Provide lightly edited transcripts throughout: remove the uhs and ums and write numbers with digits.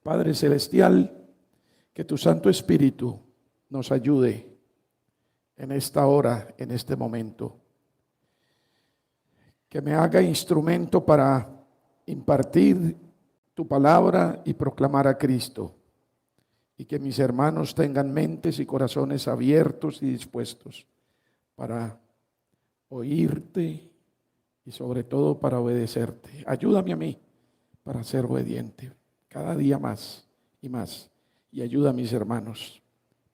Padre Celestial, que tu Santo Espíritu nos ayude en esta hora, en este momento. Que me haga instrumento para impartir tu palabra y proclamar a Cristo. Y que mis hermanos tengan mentes y corazones abiertos y dispuestos para oírte y sobre todo para obedecerte. Ayúdame a mí para ser obediente cada día más y más. Y ayuda a mis hermanos,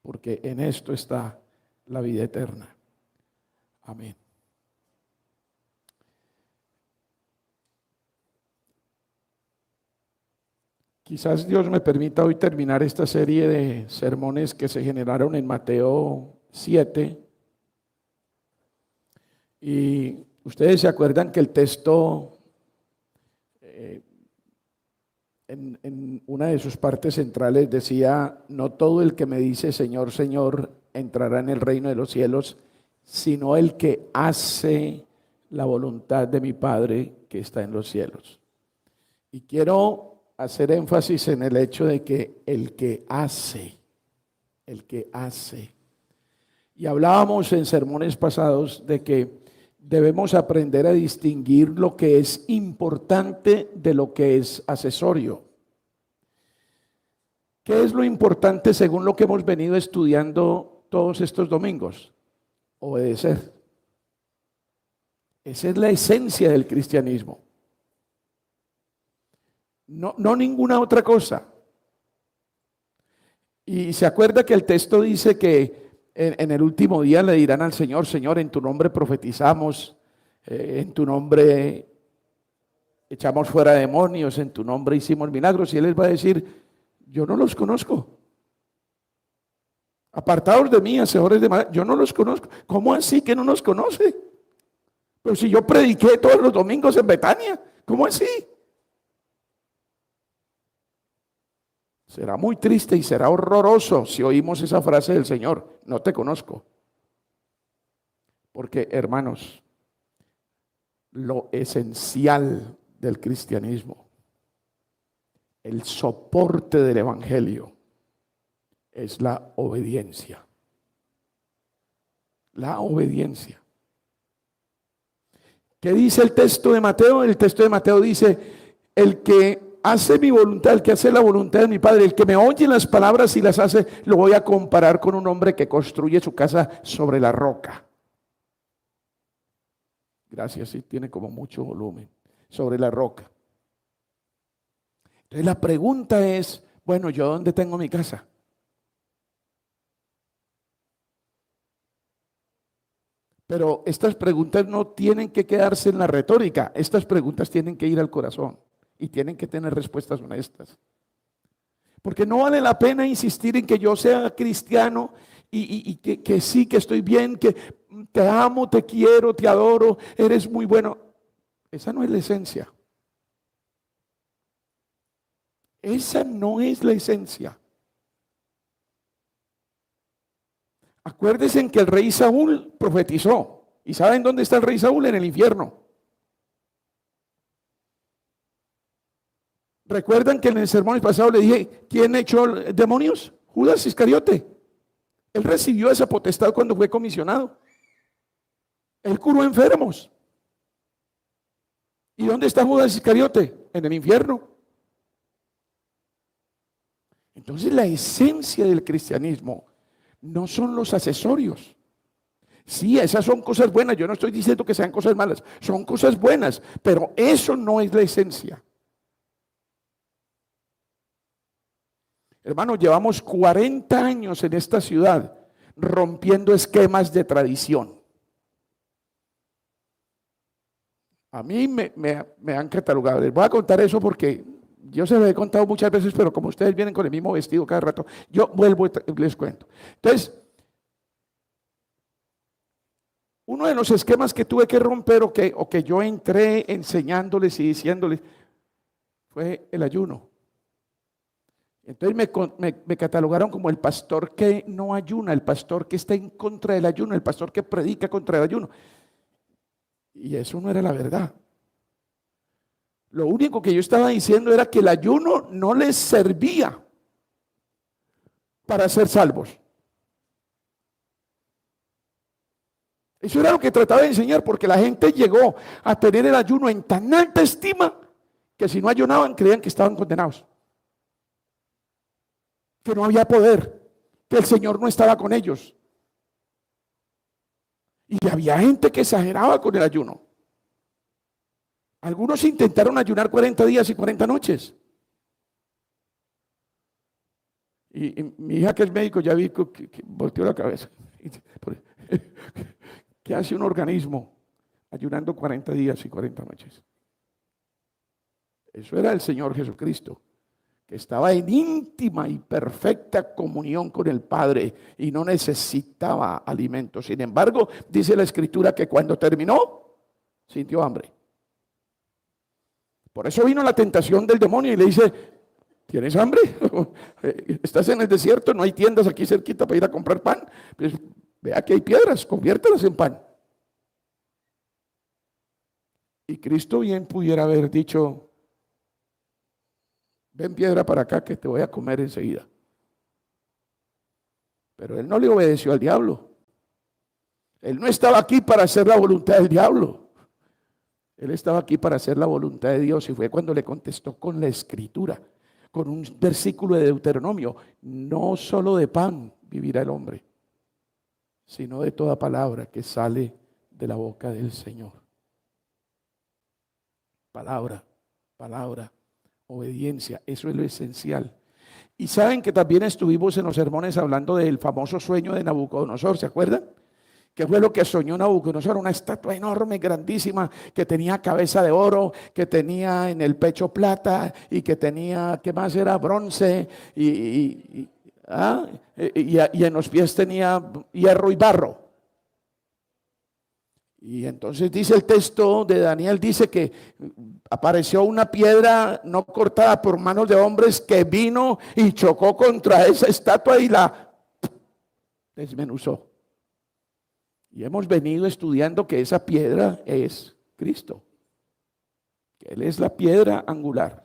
porque en esto está la vida eterna. Amén. Quizás Dios me permita hoy terminar esta serie de sermones que se generaron en Mateo 7. Y ustedes se acuerdan que el texto, en una de sus partes centrales decía: no todo el que me dice Señor, Señor, entrará en el reino de los cielos, sino el que hace la voluntad de mi Padre que está en los cielos. Y quiero hacer énfasis en el hecho de que el que hace. Y hablábamos en sermones pasados de que debemos aprender a distinguir lo que es importante de lo que es accesorio. ¿Qué es lo importante según lo que hemos venido estudiando todos estos domingos? Obedecer. Esa es la esencia del cristianismo. No ninguna otra cosa. Y se acuerda que el texto dice que en el último día le dirán al Señor: Señor, en tu nombre profetizamos, en tu nombre echamos fuera demonios, en tu nombre hicimos milagros. Y Él les va a decir: yo no los conozco. Apartados de mí, hacedores de maldad. Yo no los conozco. ¿Cómo así que no nos conoce? Pero si yo prediqué todos los domingos en Betania, ¿cómo así? Será muy triste y será horroroso si oímos esa frase del Señor: no te conozco. Porque, hermanos, lo esencial del cristianismo, el soporte del evangelio, es la obediencia. La obediencia. ¿Qué dice el texto de Mateo? El texto de Mateo dice: el que hace mi voluntad, el que hace la voluntad de mi Padre, el que me oye las palabras y las hace, lo voy a comparar con un hombre que construye su casa sobre la roca. Gracias, sí, tiene como mucho volumen. Sobre la roca. Entonces la pregunta es: bueno, ¿yo dónde tengo mi casa? Pero estas preguntas no tienen que quedarse en la retórica. Estas preguntas tienen que ir al corazón. Y tienen que tener respuestas honestas. Porque no vale la pena insistir en que yo sea cristiano y que sí, que estoy bien, que te amo, te quiero, te adoro, eres muy bueno. Esa no es la esencia. Esa no es la esencia. Acuérdense en que el rey Saúl profetizó. ¿Y saben dónde está el rey Saúl? En el infierno. ¿Recuerdan que en el sermón pasado le dije quién echó demonios? Judas Iscariote. Él recibió esa potestad cuando fue comisionado. Él curó enfermos. ¿Y dónde está Judas Iscariote? En el infierno. Entonces la esencia del cristianismo no son los accesorios. Sí, esas son cosas buenas. Yo no estoy diciendo que sean cosas malas. Son cosas buenas, pero eso no es la esencia. Hermanos, llevamos 40 años en esta ciudad rompiendo esquemas de tradición. A mí me han catalogado. Les voy a contar eso porque yo se lo he contado muchas veces, pero como ustedes vienen con el mismo vestido cada rato, yo vuelvo y les cuento. Entonces, uno de los esquemas que tuve que romper o que yo entré enseñándoles y diciéndoles fue el ayuno. Entonces me catalogaron como el pastor que no ayuna, el pastor que está en contra del ayuno, el pastor que predica contra el ayuno. Y eso no era la verdad. Lo único que yo estaba diciendo era que el ayuno no les servía para ser salvos. Eso era lo que trataba de enseñar, porque la gente llegó a tener el ayuno en tan alta estima que si no ayunaban creían que estaban condenados, que no había poder, que el Señor no estaba con ellos. Y había gente que exageraba con el ayuno. Algunos intentaron ayunar 40 días y 40 noches. Y mi hija, que es médico, ya vi que volteó la cabeza. ¿Qué hace un organismo ayunando 40 días y 40 noches? Eso era el Señor Jesucristo, que estaba en íntima y perfecta comunión con el Padre y no necesitaba alimento. Sin embargo, dice la Escritura que cuando terminó, sintió hambre. Por eso vino la tentación del demonio y le dice: ¿tienes hambre? ¿Estás en el desierto? ¿No hay tiendas aquí cerquita para ir a comprar pan? Pues vea que hay piedras, conviértelas en pan. Y Cristo bien pudiera haber dicho: ven piedra para acá que te voy a comer enseguida. Pero él no le obedeció al diablo. Él no estaba aquí para hacer la voluntad del diablo. Él estaba aquí para hacer la voluntad de Dios, y fue cuando le contestó con la Escritura, con un versículo de Deuteronomio: no solo de pan vivirá el hombre, sino de toda palabra que sale de la boca del Señor. Palabra, palabra, obediencia, eso es lo esencial. Y saben que también estuvimos en los sermones hablando del famoso sueño de Nabucodonosor, ¿se acuerdan? ¿Qué fue lo que soñó Nabucodonosor? Una estatua enorme, grandísima, que tenía cabeza de oro, que tenía en el pecho plata y que tenía, ¿qué más era? Bronce y en los pies tenía hierro y barro. Y entonces dice el texto de Daniel, dice que apareció una piedra no cortada por manos de hombres que vino y chocó contra esa estatua y la desmenuzó. Y hemos venido estudiando que esa piedra es Cristo, que Él es la piedra angular.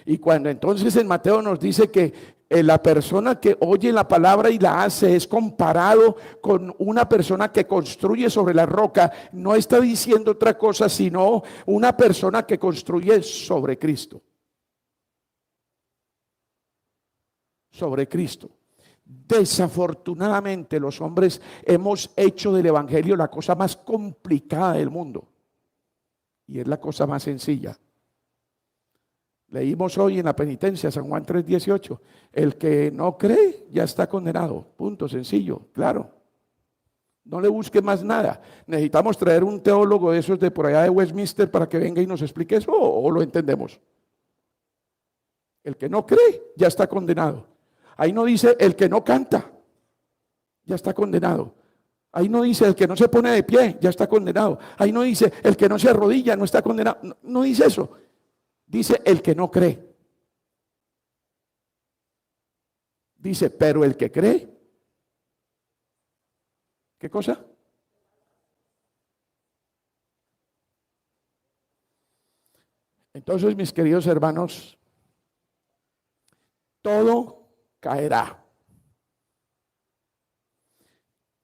Y cuando entonces en Mateo nos dice que la persona que oye la palabra y la hace es comparado con una persona que construye sobre la roca, no está diciendo otra cosa sino una persona que construye sobre Cristo. Sobre Cristo. Desafortunadamente los hombres hemos hecho del evangelio la cosa más complicada del mundo, y es la cosa más sencilla. Leímos hoy en la penitencia, San Juan 3:18, el que no cree ya está condenado. Punto, sencillo, claro. No le busque más nada. Necesitamos traer un teólogo de esos de por allá de Westminster para que venga y nos explique eso, o lo entendemos. El que no cree ya está condenado. Ahí no dice el que no canta, ya está condenado. Ahí no dice el que no se pone de pie, ya está condenado. Ahí no dice el que no se arrodilla, no está condenado. No, no dice eso. Dice el que no cree. Dice, pero el que cree, ¿qué cosa? Entonces, mis queridos hermanos, todo caerá.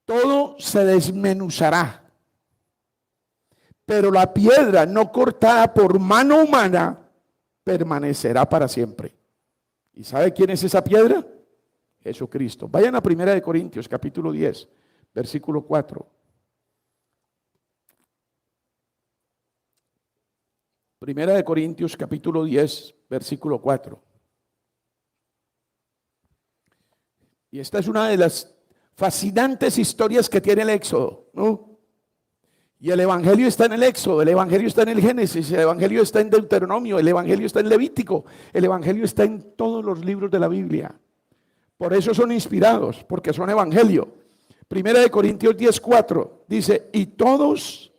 Todo se desmenuzará. Pero la piedra no cortada por mano humana permanecerá para siempre. ¿Y sabe quién es esa piedra? Jesucristo. Vayan a 1 Corintios capítulo 10, versículo 4. 1 Corintios capítulo 10, versículo 4. Y esta es una de las fascinantes historias que tiene el Éxodo, ¿no? Y el Evangelio está en el Éxodo, el Evangelio está en el Génesis, el Evangelio está en Deuteronomio, el Evangelio está en Levítico, el Evangelio está en todos los libros de la Biblia. Por eso son inspirados, porque son Evangelio. 1 Corintios 10:4 dice, y todos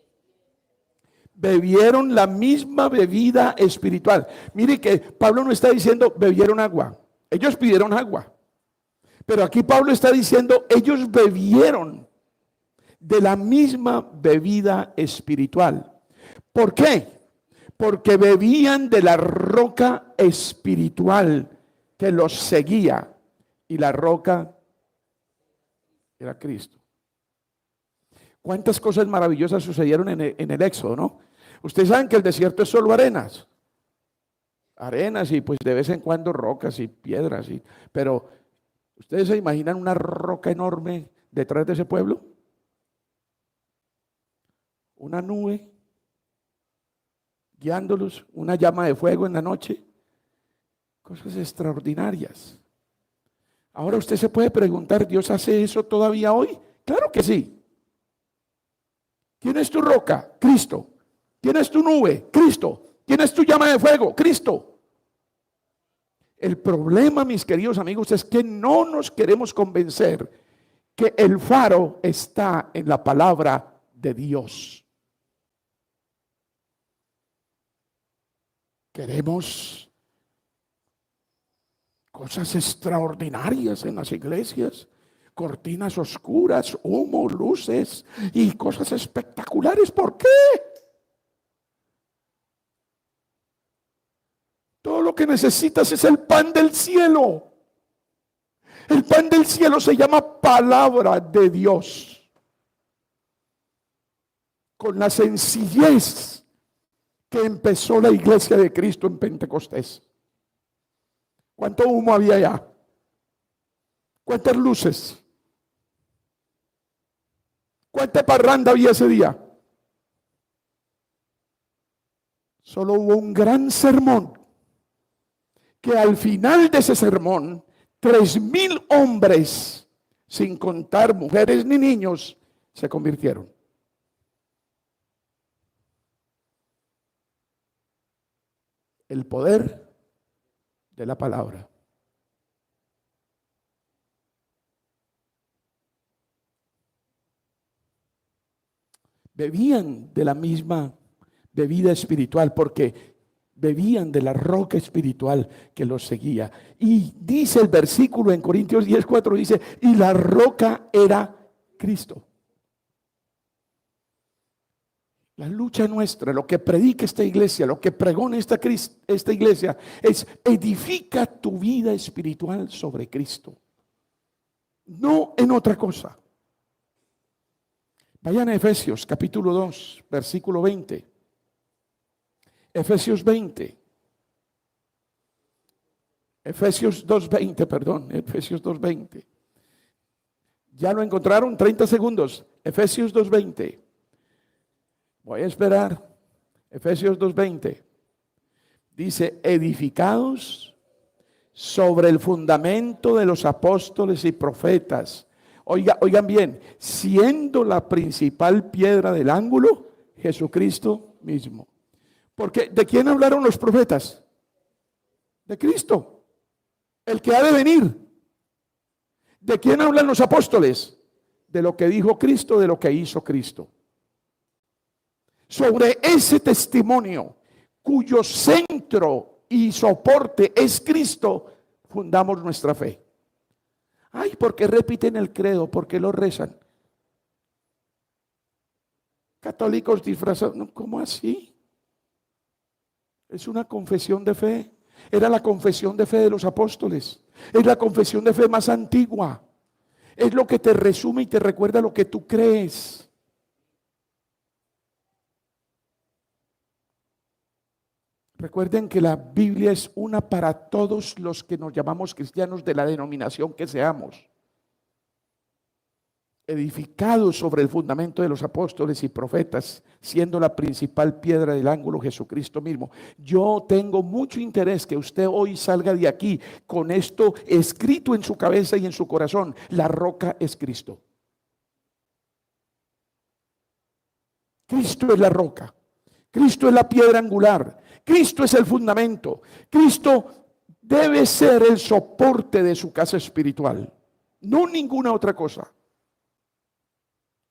bebieron la misma bebida espiritual. Mire que Pablo no está diciendo bebieron agua, ellos pidieron agua. Pero aquí Pablo está diciendo ellos bebieron de la misma bebida espiritual. ¿Por qué? porque bebían de la roca espiritual que los seguía, y la roca era Cristo. ¿Cuántas cosas maravillosas sucedieron en el Éxodo, no? Ustedes saben que el desierto es solo arenas. Arenas y pues de vez en cuando rocas y piedras. Pero ¿ustedes se imaginan una roca enorme detrás de ese pueblo? Una nube guiándolos, una llama de fuego en la noche. Cosas extraordinarias. Ahora usted se puede preguntar, ¿Dios hace eso todavía hoy? Claro que sí. ¿Quién es tu roca? Cristo. ¿Quién es tu nube? Cristo. ¿Quién es tu llama de fuego? Cristo. El problema, mis queridos amigos, es que no nos queremos convencer que el faro está en la palabra de Dios. Queremos cosas extraordinarias en las iglesias, cortinas oscuras, humo, luces y cosas espectaculares. ¿Por qué? Todo lo que necesitas es el pan del cielo. El pan del cielo se llama palabra de Dios. Con la sencillez que empezó la iglesia de Cristo en Pentecostés. ¿Cuánto humo había allá? ¿Cuántas luces? ¿Cuánta parranda había ese día? Solo hubo un gran sermón, que al final de ese sermón, 3,000 hombres, sin contar mujeres ni niños, se convirtieron. El poder de la palabra. Bebían de la misma bebida espiritual porque bebían de la roca espiritual que los seguía. Y dice el versículo en Corintios 10:4, dice, y la roca era Cristo. La lucha nuestra, lo que predica esta iglesia, lo que pregona esta iglesia, es edifica tu vida espiritual sobre Cristo, no en otra cosa. Vayan a Efesios capítulo 2, versículo 20. Efesios 20. Efesios 2:20, perdón, Efesios 2:20. ¿Ya lo encontraron? 30 segundos. Efesios 2:20. Voy a esperar. Efesios 2:20. Dice, edificados sobre el fundamento de los apóstoles y profetas. Oigan bien, siendo la principal piedra del ángulo, Jesucristo mismo. Porque ¿de quién hablaron los profetas? De Cristo, el que ha de venir. ¿De quién hablan los apóstoles? De lo que dijo Cristo, de lo que hizo Cristo. Sobre ese testimonio, cuyo centro y soporte es Cristo, fundamos nuestra fe. Ay, ¿por qué repiten el credo? ¿Por qué lo rezan? Católicos disfrazados, no, ¿cómo así? Es una confesión de fe. Era la confesión de fe de los apóstoles. Es la confesión de fe más antigua. Es lo que te resume y te recuerda lo que tú crees. Recuerden que la Biblia es una para todos los que nos llamamos cristianos de la denominación que seamos. Edificados sobre el fundamento de los apóstoles y profetas, siendo la principal piedra del ángulo Jesucristo mismo. Yo tengo mucho interés que usted hoy salga de aquí con esto escrito en su cabeza y en su corazón. La roca es Cristo. Cristo es la roca. Cristo es la piedra angular. Cristo es el fundamento. Cristo debe ser el soporte de su casa espiritual, no ninguna otra cosa.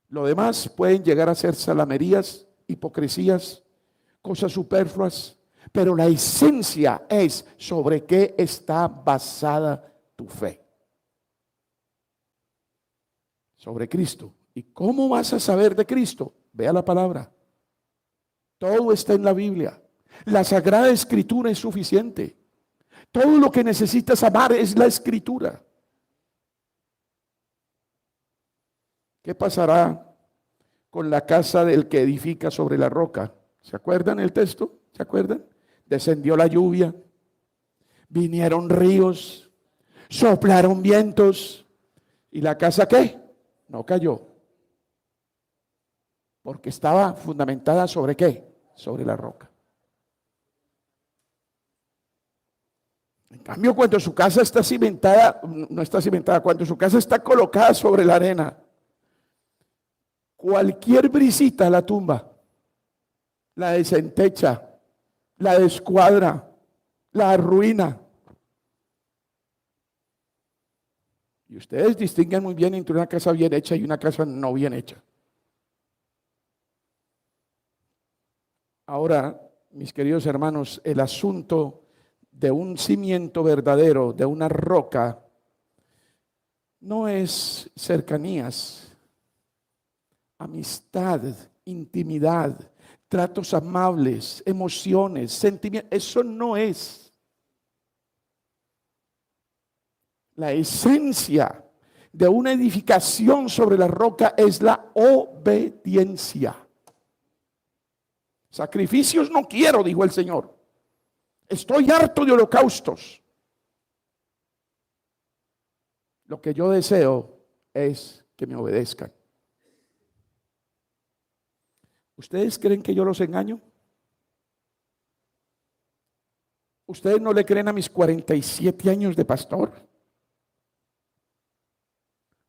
Lo demás pueden llegar a ser salamerías, hipocresías, cosas superfluas, pero la esencia es sobre qué está basada tu fe. Sobre Cristo. ¿Y cómo vas a saber de Cristo? Vea la palabra. Todo está en la Biblia. La Sagrada Escritura es suficiente. Todo lo que necesitas amar es la Escritura. ¿Qué pasará con la casa del que edifica sobre la roca? ¿Se acuerdan el texto? ¿Se acuerdan? Descendió la lluvia, vinieron ríos, soplaron vientos, ¿y la casa qué? No cayó. Porque estaba fundamentada ¿sobre qué? Sobre la roca. En cambio, cuando su casa está cimentada, no está cimentada, cuando su casa está colocada sobre la arena, cualquier brisita la tumba, la desentecha, la descuadra, la arruina. Y ustedes distinguen muy bien entre una casa bien hecha y una casa no bien hecha. Ahora, mis queridos hermanos, el asunto de un cimiento verdadero, de una roca, no es cercanías, amistad, intimidad, tratos amables, emociones, sentimientos. Eso no es. La esencia de una edificación sobre la roca es la obediencia. Sacrificios no quiero, dijo el Señor. Estoy harto de holocaustos. Lo que yo deseo es que me obedezcan. ¿Ustedes creen que yo los engaño? ¿Ustedes no le creen a mis 47 años de pastor?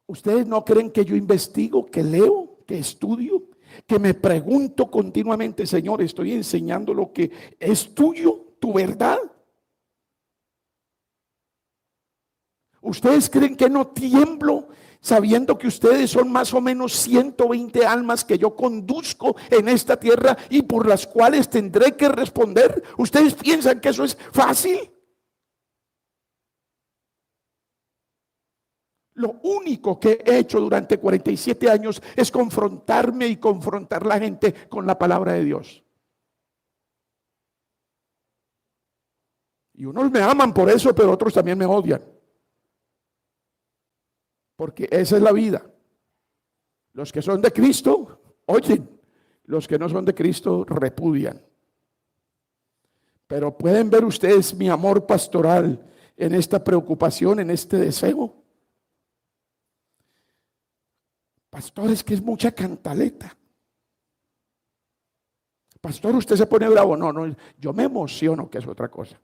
¿Ustedes no creen que yo investigo, que leo, que estudio, que me pregunto continuamente, Señor, estoy enseñando lo que es tuyo, tu verdad? ¿Ustedes creen que no tiemblo sabiendo que ustedes son más o menos 120 almas que yo conduzco en esta tierra y por las cuales tendré que responder? ¿Ustedes piensan que eso es fácil? Lo único que he hecho durante 47 años es confrontarme y confrontar a la gente con la palabra de Dios. Y unos me aman por eso, pero otros también me odian. Porque esa es la vida. Los que son de Cristo oyen, los que no son de Cristo repudian. Pero pueden ver ustedes mi amor pastoral en esta preocupación, en este deseo. Pastor, es que es mucha cantaleta. Pastor, usted se pone bravo. No, yo me emociono, que es otra cosa.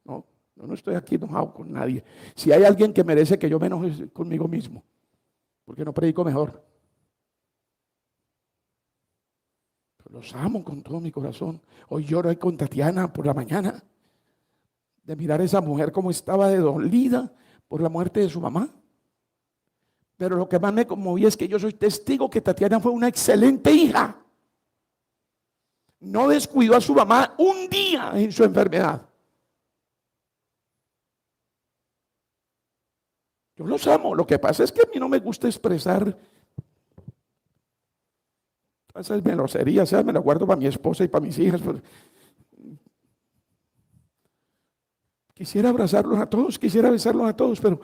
No estoy aquí enojado con nadie. Si hay alguien que merece que yo me enoje, es conmigo mismo, porque no predico mejor. Pero los amo con todo mi corazón. Hoy lloro ahí con Tatiana por la mañana, de mirar a esa mujer como estaba de dolida por la muerte de su mamá. Pero lo que más me conmovía es que yo soy testigo que Tatiana fue una excelente hija. No descuidó a su mamá un día en su enfermedad. Yo los amo. Lo que pasa es que a mí no me gusta expresar esas meloserías. Me las guardo para mi esposa y para mis hijas. Quisiera abrazarlos a todos, quisiera besarlos a todos, pero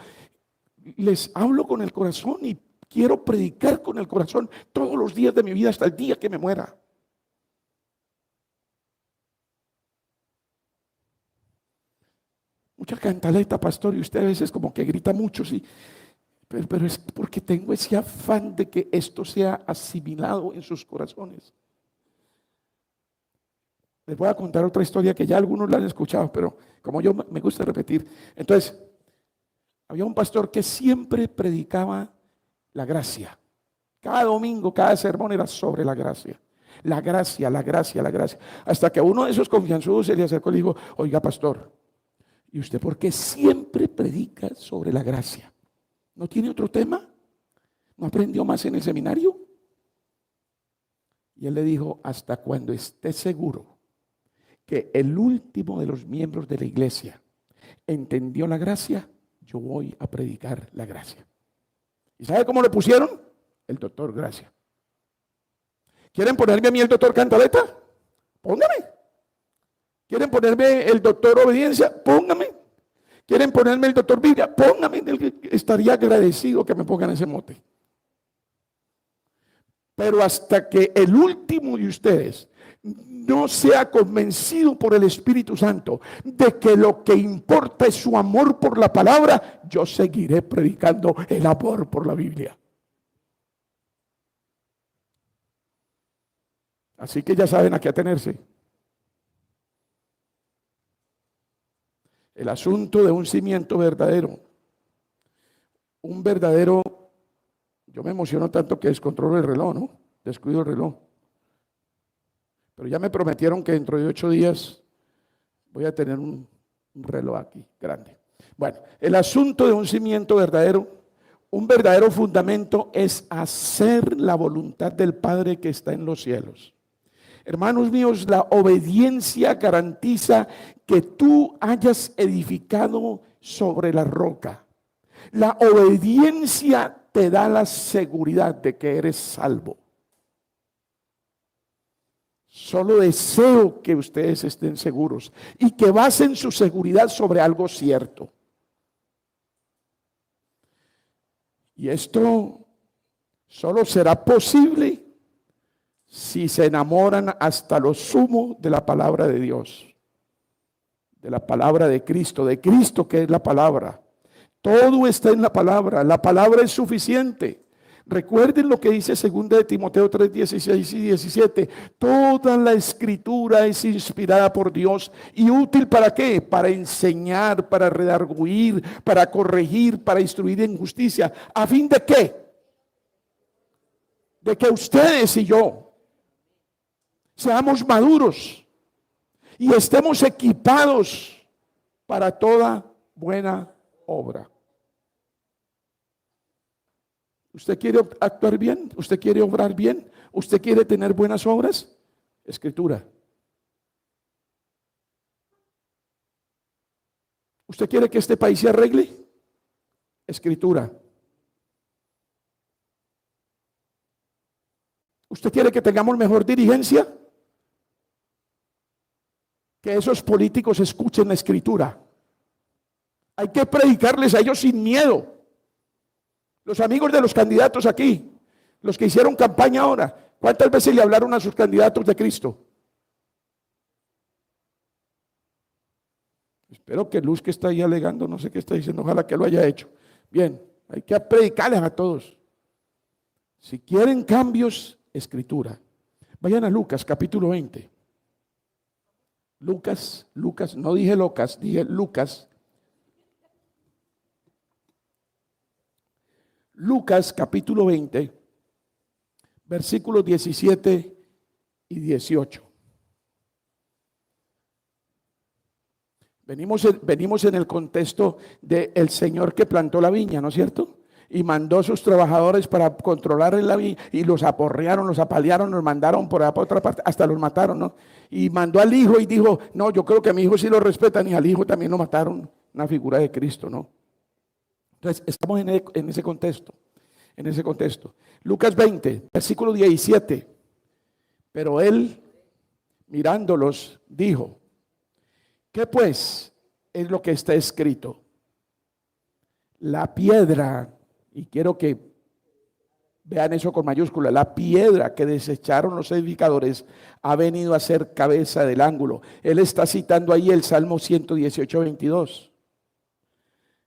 les hablo con el corazón y quiero predicar con el corazón todos los días de mi vida hasta el día que me muera. Mucha cantaleta, pastor, y usted a veces como que grita mucho, sí, pero es porque tengo ese afán de que esto sea asimilado en sus corazones. Les voy a contar otra historia que ya algunos la han escuchado, pero como yo me gusta repetir. Entonces, había un pastor que siempre predicaba la gracia. Cada domingo, cada sermón era sobre la gracia. La gracia, la gracia, la gracia. Hasta que uno de esos confianzudos se le acercó y le dijo, oiga, pastor, ¿y usted por qué siempre predica sobre la gracia? ¿No tiene otro tema? ¿No aprendió más en el seminario? Y él le dijo, hasta cuando esté seguro que el último de los miembros de la iglesia entendió la gracia, yo voy a predicar la gracia. ¿Y sabe cómo le pusieron? El doctor Gracia. ¿Quieren ponerme a mí el doctor Cantaleta? Póngame. ¿Quieren ponerme el doctor obediencia? Póngame. ¿Quieren ponerme el doctor Biblia? Póngame. Estaría agradecido que me pongan ese mote. Pero hasta que el último de ustedes no sea convencido por el Espíritu Santo de que lo que importa es su amor por la palabra, yo seguiré predicando el amor por la Biblia. Así que ya saben a qué atenerse. El asunto de un cimiento verdadero. Un verdadero, yo me emociono tanto que descontrolo el reloj, ¿no? Descuido el reloj. Pero ya me prometieron que dentro de 8 días voy a tener un reloj aquí, grande. Bueno, el asunto de un cimiento verdadero, un verdadero fundamento es hacer la voluntad del Padre que está en los cielos. Hermanos míos, la obediencia garantiza que tú hayas edificado sobre la roca. La obediencia te da la seguridad de que eres salvo. Solo deseo que ustedes estén seguros y que basen su seguridad sobre algo cierto. Y esto solo será posible si se enamoran hasta lo sumo de la palabra de Dios, de la palabra de Cristo que es la palabra. Todo está en la palabra es suficiente. Recuerden lo que dice 2 de Timoteo 3, 16 y 17. Toda la escritura es inspirada por Dios y útil ¿para qué? Para enseñar, para redarguir, para corregir, para instruir en justicia. ¿A fin de qué? De que ustedes y yo seamos maduros y estemos equipados para toda buena obra. ¿Usted quiere actuar bien? ¿Usted quiere obrar bien? ¿Usted quiere tener buenas obras? Escritura. ¿Usted quiere que este país se arregle? Escritura. ¿Usted quiere que tengamos mejor dirigencia? Que esos políticos escuchen la escritura. Hay que predicarles a ellos sin miedo. Los amigos de los candidatos aquí, los que hicieron campaña ahora, ¿cuántas veces le hablaron a sus candidatos de Cristo? Espero que Luz, que está ahí alegando, no sé qué está diciendo, ojalá que lo haya hecho. Bien, hay que predicarles a todos. Si quieren cambios, escritura. Vayan a Lucas capítulo 20. Lucas, no dije locas, dije Lucas. Lucas capítulo 20, versículos 17 y 18. Venimos en el contexto del Señor que plantó la viña, ¿no es cierto? Y mandó a sus trabajadores para controlar la viña y los aporrearon, los apalearon, los mandaron por otra parte, hasta los mataron, ¿no? Y mandó al hijo y dijo, no, yo creo que a mi hijo sí lo respetan, y al hijo también lo mataron, una figura de Cristo, ¿no? Entonces, estamos en ese contexto. Lucas 20, versículo 17. Pero él, mirándolos, dijo, ¿qué pues es lo que está escrito? La piedra, y quiero que vean eso con mayúscula, la piedra que desecharon los edificadores ha venido a ser cabeza del ángulo. Él está citando ahí el Salmo 118, 22.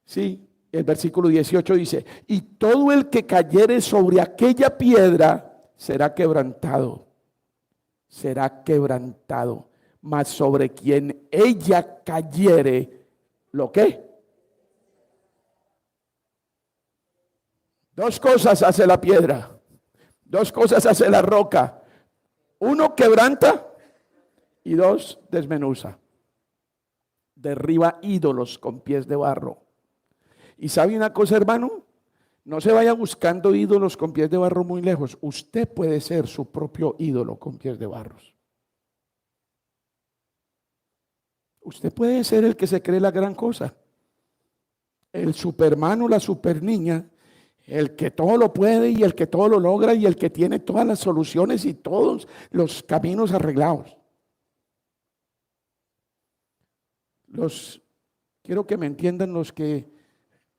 Sí. El versículo 18 dice, y todo el que cayere sobre aquella piedra será quebrantado, mas sobre quien ella cayere, ¿lo qué? Dos cosas hace la piedra, dos cosas hace la roca. Uno, quebranta, y dos, desmenuza. Derriba ídolos con pies de barro. Y sabe una cosa, hermano, no se vaya buscando ídolos con pies de barro muy lejos. Usted puede ser su propio ídolo con pies de barro. Usted puede ser el que se cree la gran cosa, el superman o la superniña, el que todo lo puede y el que todo lo logra y el que tiene todas las soluciones y todos los caminos arreglados. Quiero que me entiendan los que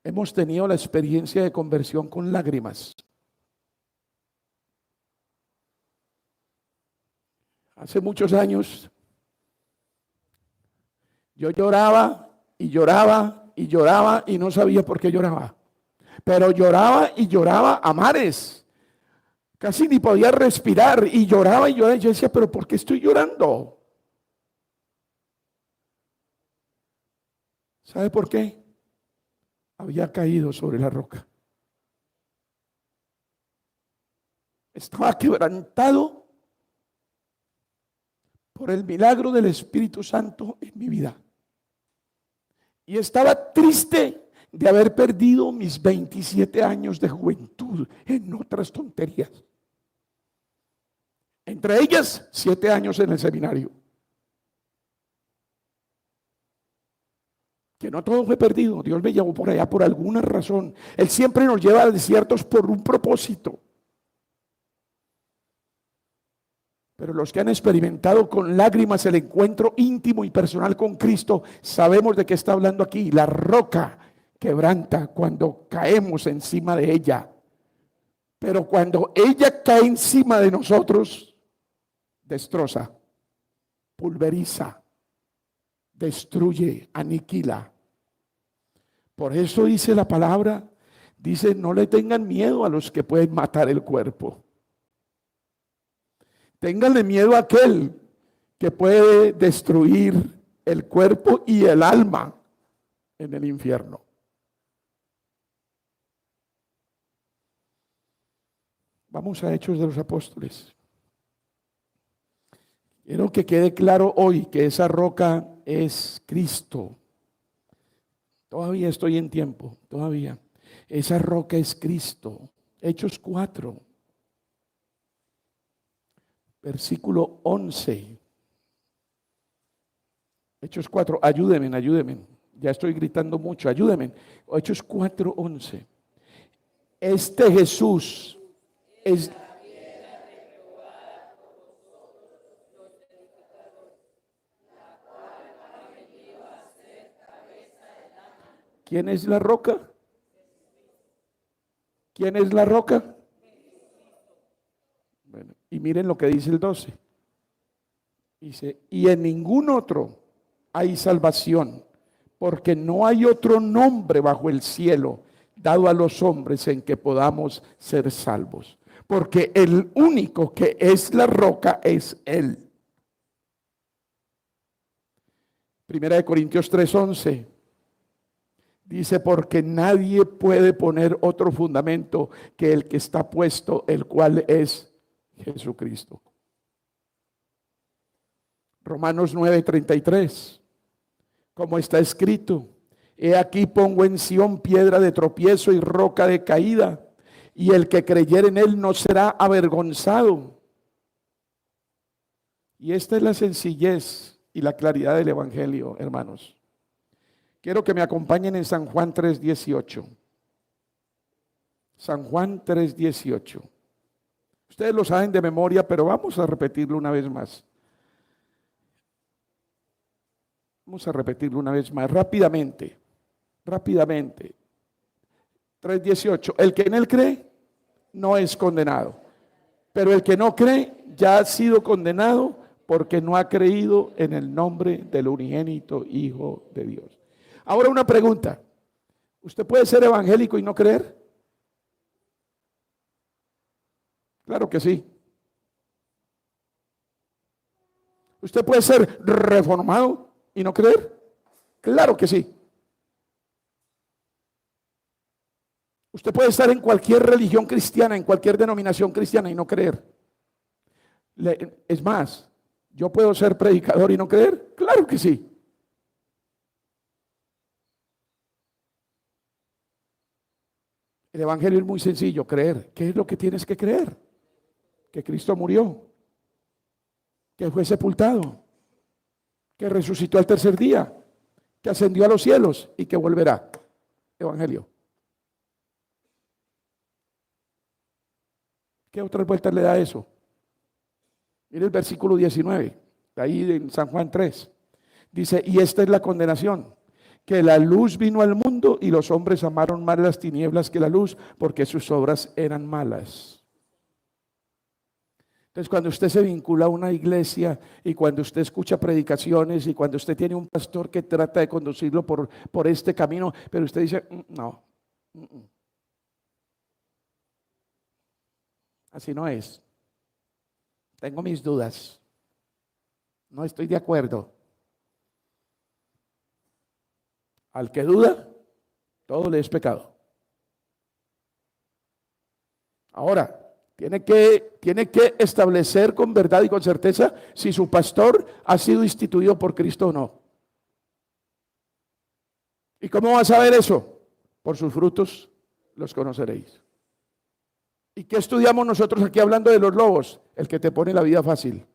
hemos tenido la experiencia de conversión con lágrimas. Hace muchos años yo lloraba y lloraba y lloraba y no sabía por qué lloraba. Pero lloraba y lloraba a mares. Casi ni podía respirar y lloraba y lloraba. Y yo decía, pero ¿por qué estoy llorando? ¿Sabe por qué? Había caído sobre la roca. Estaba quebrantado por el milagro del Espíritu Santo en mi vida. Y estaba triste de haber perdido mis 27 años de juventud en otras tonterías. Entre ellas, 7 años en el seminario. Que no todo fue perdido. Dios me llevó por allá por alguna razón. Él siempre nos lleva a desiertos por un propósito. Pero los que han experimentado con lágrimas el encuentro íntimo y personal con Cristo, sabemos de qué está hablando aquí. La roca quebranta cuando caemos encima de ella. Pero cuando ella cae encima de nosotros, destroza, pulveriza, destruye, aniquila. Por eso dice la palabra, dice, no le tengan miedo a los que pueden matar el cuerpo. Ténganle miedo a aquel que puede destruir el cuerpo y el alma en el infierno. Vamos a Hechos de los Apóstoles. Quiero que quede claro hoy que esa roca es Cristo. Todavía estoy en tiempo, todavía. Esa roca es Cristo. Hechos 4. Versículo 11. Hechos 4, ayúdenme. Ya estoy gritando mucho, ayúdenme. Hechos 4:11. Este Jesús es... ¿Quién es la roca? ¿Quién es la roca? Bueno, y miren lo que dice el 12. Dice, y en ningún otro hay salvación, porque no hay otro nombre bajo el cielo dado a los hombres en que podamos ser salvos. Porque el único que es la roca es Él. Primera de Corintios 3:11. Dice, porque nadie puede poner otro fundamento que el que está puesto, el cual es Jesucristo. Romanos 9:33. Como está escrito, he aquí pongo en Sión piedra de tropiezo y roca de caída, y el que creyere en él no será avergonzado. Y esta es la sencillez y la claridad del evangelio, hermanos. Quiero que me acompañen en San Juan 3:18. San Juan 3:18. Ustedes lo saben de memoria, pero vamos a repetirlo una vez más. Vamos a repetirlo una vez más, rápidamente. 3:18. El que en él cree no es condenado, pero el que no cree ya ha sido condenado porque no ha creído en el nombre del unigénito Hijo de Dios. Ahora una pregunta. ¿Usted puede ser evangélico y no creer? Claro que sí. ¿Usted puede ser reformado y no creer? Claro que sí. Usted puede estar en cualquier religión cristiana, en cualquier denominación cristiana y no creer. Es más, ¿yo puedo ser predicador y no creer? Claro que sí. El evangelio es muy sencillo, creer. ¿Qué es lo que tienes que creer? Que Cristo murió, que fue sepultado, que resucitó al tercer día, que ascendió a los cielos y que volverá. Evangelio. ¿Qué otras vueltas le da eso? Mire el versículo 19, ahí en San Juan 3. Dice, y esta es la condenación, que la luz vino al mundo y los hombres amaron más las tinieblas que la luz, porque sus obras eran malas. Entonces, cuando usted se vincula a una iglesia y cuando usted escucha predicaciones y cuando usted tiene un pastor que trata de conducirlo por este camino, pero usted dice, no, así no es. Tengo mis dudas. No estoy de acuerdo. Al que duda, todo le es pecado. Ahora, tiene que establecer con verdad y con certeza si su pastor ha sido instituido por Cristo o no. ¿Y cómo va a saber eso? Por sus frutos los conoceréis. ¿Y qué estudiamos nosotros aquí hablando de los lobos? El que te pone la vida fácil.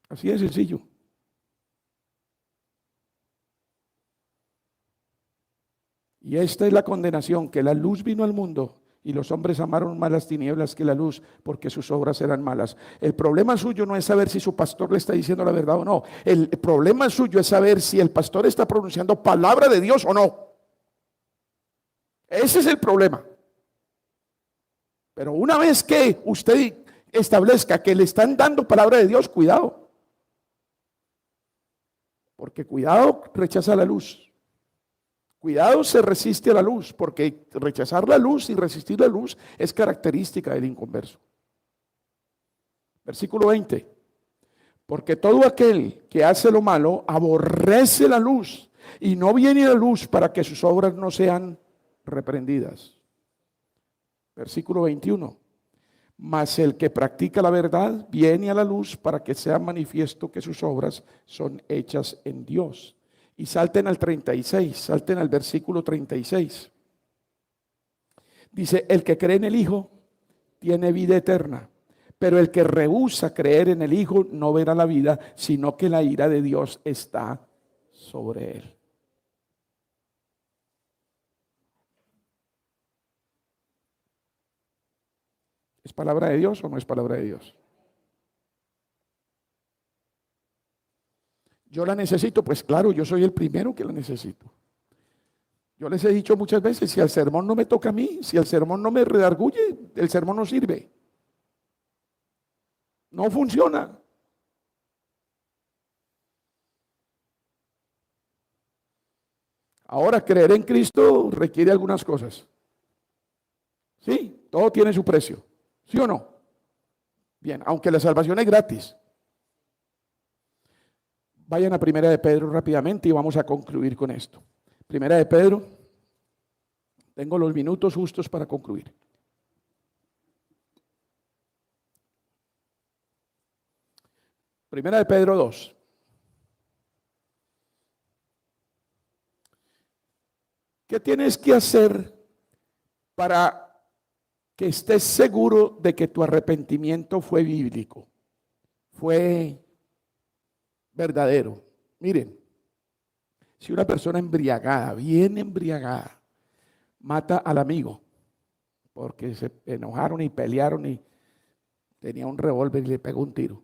Así de sencillo. Y esta es la condenación, que la luz vino al mundo y los hombres amaron más las tinieblas que la luz, porque sus obras eran malas. El problema suyo no es saber si su pastor le está diciendo la verdad o no. El problema suyo es saber si el pastor está pronunciando palabra de Dios o no. Ese es el problema. Pero una vez que usted establezca que le están dando palabra de Dios, cuidado. Porque cuidado, rechaza la luz. Cuidado, se resiste a la luz, porque rechazar la luz y resistir la luz es característica del inconverso. Versículo 20. Porque todo aquel que hace lo malo aborrece la luz y no viene a la luz para que sus obras no sean reprendidas. Versículo 21. Mas el que practica la verdad viene a la luz para que sea manifiesto que sus obras son hechas en Dios. Y salten al 36, salten al versículo 36. Dice, el que cree en el Hijo tiene vida eterna, pero el que rehúsa creer en el Hijo no verá la vida, sino que la ira de Dios está sobre él. ¿Es palabra de Dios o no es palabra de Dios? ¿Yo la necesito? Pues claro, yo soy el primero que la necesito. Yo les he dicho muchas veces, si el sermón no me toca a mí, si el sermón no me redarguye, el sermón no sirve. No funciona. Ahora, creer en Cristo requiere algunas cosas. Sí, todo tiene su precio. ¿Sí o no? Bien, aunque la salvación es gratis. Vayan a Primera de Pedro rápidamente y vamos a concluir con esto. Primera de Pedro, tengo los minutos justos para concluir. Primera de Pedro 2. ¿Qué tienes que hacer para que estés seguro de que tu arrepentimiento fue bíblico? Fue verdadero. Miren, si una persona embriagada, bien embriagada, mata al amigo porque se enojaron y pelearon y tenía un revólver y le pegó un tiro,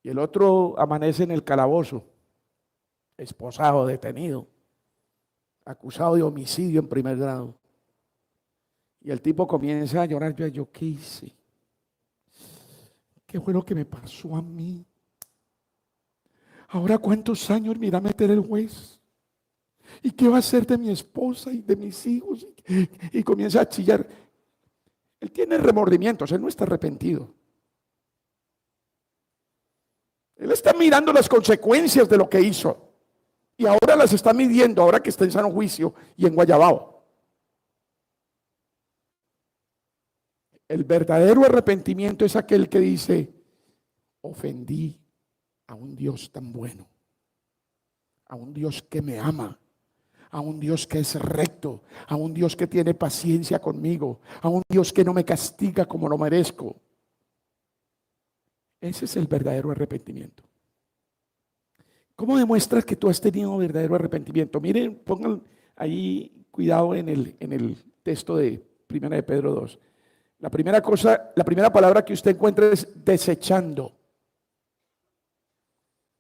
y el otro amanece en el calabozo, esposado, detenido, acusado de homicidio en primer grado, y el tipo comienza a llorar, yo ¿qué hice? ¿Qué fue lo que me pasó a mí? Ahora ¿cuántos años me irá a meter el juez? ¿Y qué va a hacer de mi esposa y de mis hijos? Y comienza a chillar. Él tiene remordimientos, él no está arrepentido. Él está mirando las consecuencias de lo que hizo. Y ahora las está midiendo, ahora que está en sano juicio y en Guayabao. El verdadero arrepentimiento es aquel que dice, ofendí a un Dios tan bueno, a un Dios que me ama, a un Dios que es recto, a un Dios que tiene paciencia conmigo, a un Dios que no me castiga como lo merezco. Ese es el verdadero arrepentimiento. ¿Cómo demuestras que tú has tenido verdadero arrepentimiento? Miren, pongan ahí cuidado en el texto de 1 de Pedro 2. La primera palabra que usted encuentra es desechando.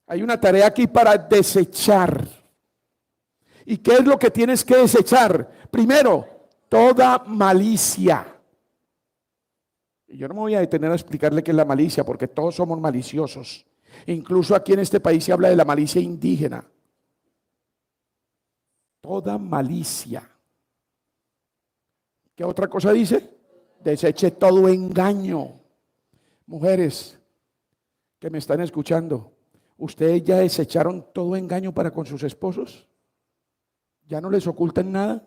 Hay una tarea aquí para desechar. ¿Y qué es lo que tienes que desechar? Primero, toda malicia. Y yo no me voy a detener a explicarle qué es la malicia, porque todos somos maliciosos. Incluso aquí en este país se habla de la malicia indígena. Toda malicia. ¿Qué otra cosa dice? Deseche todo engaño. Mujeres que me están escuchando, ¿ustedes ya desecharon todo engaño para con sus esposos? ¿Ya no les ocultan nada?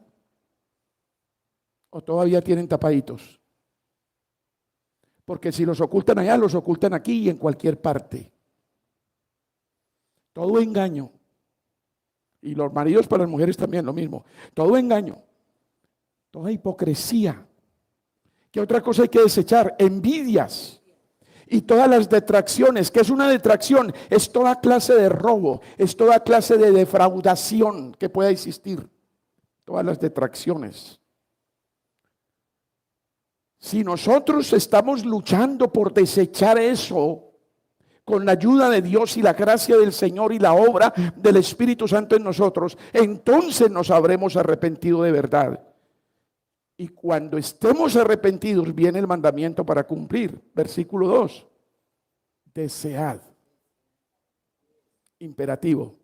¿O todavía tienen tapaditos? Porque si los ocultan allá, los ocultan aquí y en cualquier parte. Todo engaño. Y los maridos para las mujeres también lo mismo. Todo engaño. Toda hipocresía. ¿Qué otra cosa hay que desechar? Envidias. Y todas las detracciones. ¿Qué es una detracción? Es toda clase de robo. Es toda clase de defraudación que pueda existir. Todas las detracciones. Si nosotros estamos luchando por desechar eso, con la ayuda de Dios y la gracia del Señor y la obra del Espíritu Santo en nosotros, entonces nos habremos arrepentido de verdad. Y cuando estemos arrepentidos, viene el mandamiento para cumplir. Versículo 2. Desead. Imperativo.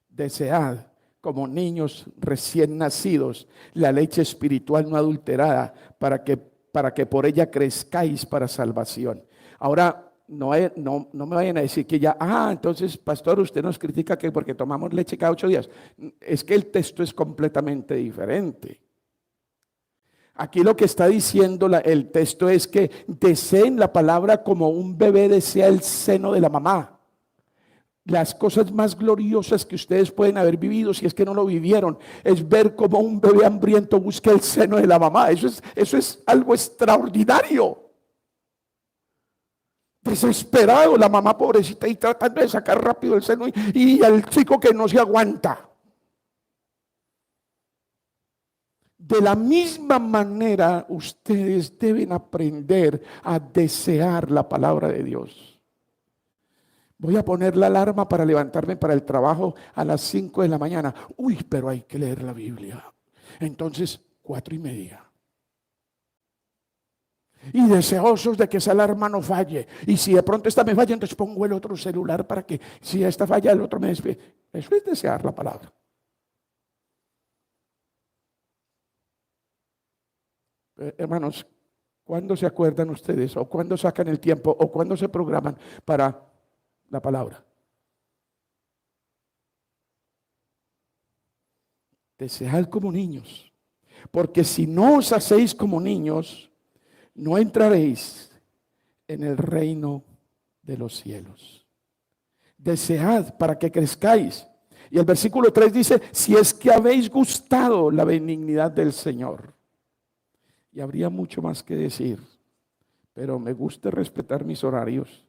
Desead como niños recién nacidos la leche espiritual no adulterada para que por ella crezcáis para salvación. Ahora, no me vayan a decir que ya, entonces, pastor, usted nos critica que porque tomamos leche cada 8 días. Es que el texto es completamente diferente. Aquí lo que está diciendo el texto es que deseen la palabra como un bebé desea el seno de la mamá. Las cosas más gloriosas que ustedes pueden haber vivido, si es que no lo vivieron, es ver cómo un bebé hambriento busca el seno de la mamá. Eso es algo extraordinario. Desesperado la mamá pobrecita y tratando de sacar rápido el seno y el chico que no se aguanta. De la misma manera, ustedes deben aprender a desear la palabra de Dios. Voy a poner la alarma para levantarme para el trabajo a las 5 de la mañana. Uy, pero hay que leer la Biblia. Entonces, 4:30. Y deseosos de que esa alarma no falle. Y si de pronto esta me falla, entonces pongo el otro celular para que si esta falla, el otro me despide. Eso es desear la palabra. Hermanos, ¿cuándo se acuerdan ustedes? ¿O cuándo sacan el tiempo? ¿O cuándo se programan para la palabra? Desead como niños, porque si no os hacéis como niños, no entraréis en el reino de los cielos. Desead para que crezcáis. Y el versículo 3 dice, si es que habéis gustado la benignidad del Señor. Y habría mucho más que decir, pero me gusta respetar mis horarios,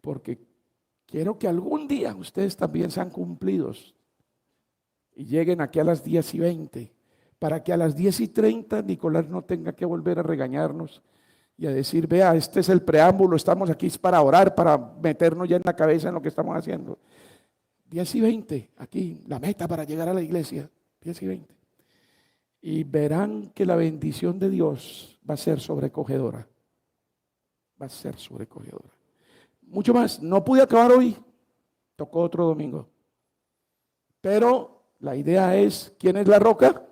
porque quiero que algún día ustedes también sean cumplidos y lleguen aquí a las 10:20, para que a las 10:30 Nicolás no tenga que volver a regañarnos y a decir, vea, este es el preámbulo, estamos aquí para orar, para meternos ya en la cabeza en lo que estamos haciendo. 10:20, aquí, la meta para llegar a la iglesia, 10:20. Y verán que la bendición de Dios va a ser sobrecogedora. Va a ser sobrecogedora. Mucho más, no pude acabar hoy, tocó otro domingo. Pero la idea es, ¿quién es la roca?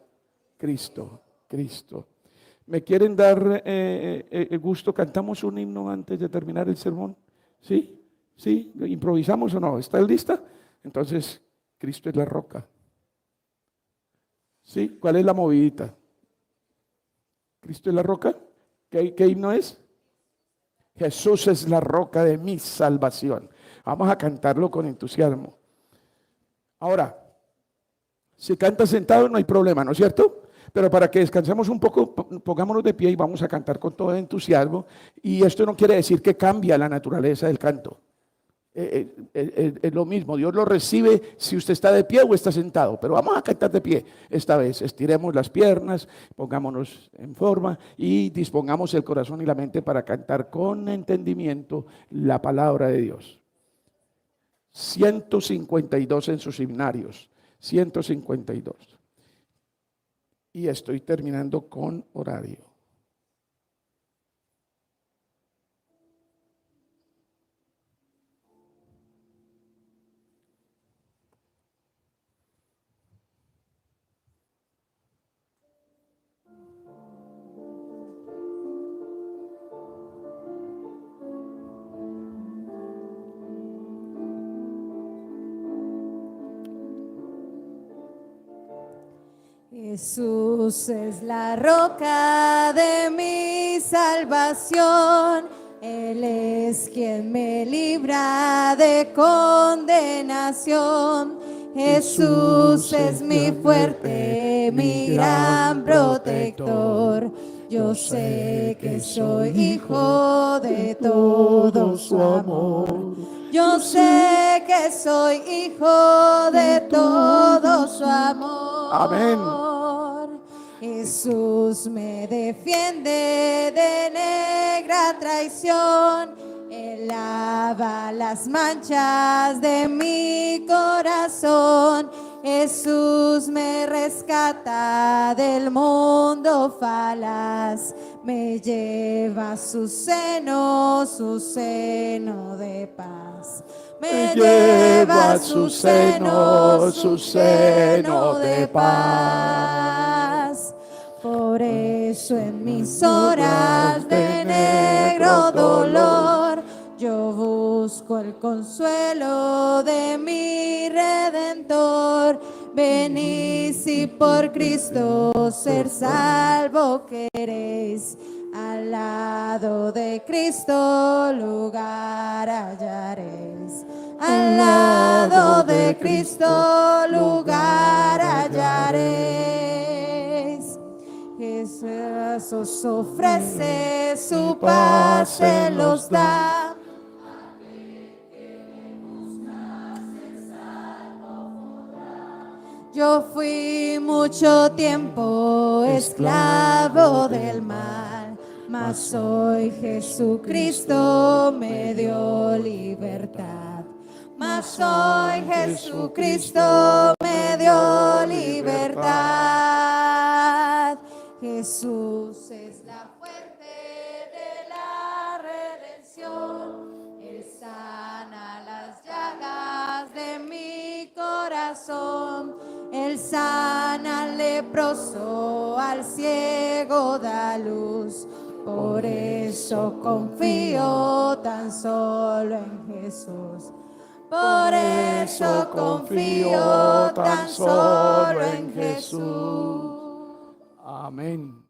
Cristo, Cristo. ¿Me quieren dar el gusto? ¿Cantamos un himno antes de terminar el sermón? ¿Sí? ¿Sí? ¿Improvisamos o no? ¿Está lista? Entonces, Cristo es la roca. ¿Sí? ¿Cuál es la movidita? ¿Cristo es la roca? ¿Qué himno es? Jesús es la roca de mi salvación. Vamos a cantarlo con entusiasmo. Ahora, si canta sentado no hay problema, ¿no es cierto? Pero para que descansemos un poco, pongámonos de pie y vamos a cantar con todo entusiasmo. Y esto no quiere decir que cambia la naturaleza del canto. Es lo mismo, Dios lo recibe si usted está de pie o está sentado, pero vamos a cantar de pie esta vez. Estiremos las piernas, pongámonos en forma y dispongamos el corazón y la mente para cantar con entendimiento la palabra de Dios. 152 en sus himnarios, 152. Y estoy terminando con horario. Jesús es la roca de mi salvación, Él es quien me libra de condenación. Jesús es mi fuerte, mi gran protector. Yo sé que soy hijo de todo su amor. Yo sé que soy hijo de todo su amor. Amén. Jesús me defiende de negra traición. Él lava las manchas de mi corazón. Jesús me rescata del mundo falaz. Me lleva a su seno de paz. Me lleva a su seno de paz. Por eso en mis horas de negro dolor, yo busco el consuelo de mi Redentor. Venid si por Cristo ser salvo queréis, al lado de Cristo lugar hallaréis. Al lado de Cristo lugar hallaréis. Jesús ofrece su paz, se los da. Yo fui mucho tiempo esclavo del mal, mas hoy Jesucristo me dio libertad. Mas hoy Jesucristo me dio libertad. Jesús es la fuente de la redención. Él sana las llagas de mi corazón. Él sana al leproso, al ciego da luz. Por eso confío tan solo en Jesús. Por eso confío tan solo en Jesús. Amén.